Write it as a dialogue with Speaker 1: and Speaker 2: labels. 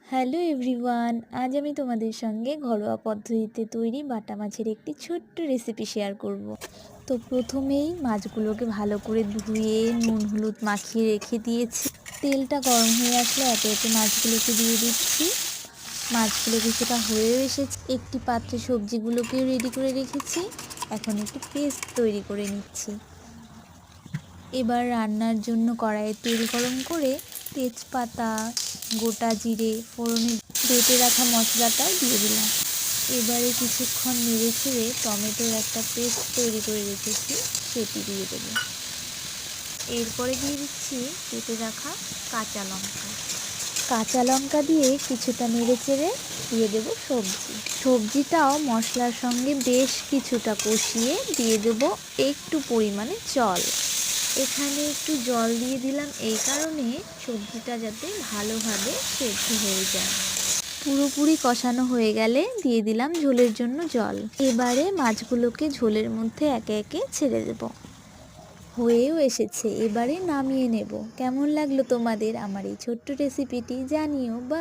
Speaker 1: Hello everyone, আজ আমি তোমাদের সঙ্গে ঘরোয়া পদ্ধতিতে তৈরি বাটা মাছের একটি ছোট্ট রেসিপি শেয়ার করব। তো প্রথমেই মাছগুলোকে ভালো করে ধুয়ে নুন হলুদ মাখিয়ে রেখে দিয়েছি। তেলটা গরম হয়ে আসলে একে একে মাছগুলোকে দিয়ে দিচ্ছি। মাছগুলো কিছুটা হয়েও এসেছে। একটি পাত্রে সবজিগুলোকেও রেডি করে রেখেছি। এখন একটি পেস্ট তৈরি করে নিচ্ছি। এবার রান্নার জন্য কড়াইয়ে তেল গরম করে তেজপাতা, গোটা জিরে ফোড়নে বেটে রাখা মশলাটাও দিয়ে দিলাম। এবারে কিছুক্ষণ নেড়ে চেড়ে টমেটোর একটা পেস্ট তৈরি করে রেখেছি, সেটি দিয়ে দেবো। এরপরে দিয়ে দিচ্ছি কেটে রাখা কাঁচা লঙ্কা দিয়ে কিছুটা নেড়ে চেড়ে দিয়ে দেবো সবজিটাও মশলার সঙ্গে বেশ কিছুটা কষিয়ে দিয়ে দেবো একটু পরিমাণে জল। এখানে একটু জল দিয়ে দিলাম এই কারণে সবজিটা যাতে ভালোভাবে সেদ্ধ হয়ে যায়। পুরোপুরি কষানো হয়ে গেলে দিয়ে দিলাম ঝোলের জন্য জল। এবারে মাছগুলোকে ঝোলের মধ্যে একে একে ছেড়ে দেব। হয়েও এসেছে, এবারে নামিয়ে নেব। কেমন লাগলো তোমাদের আমার এই ছোট্ট রেসিপিটি জানিও। বা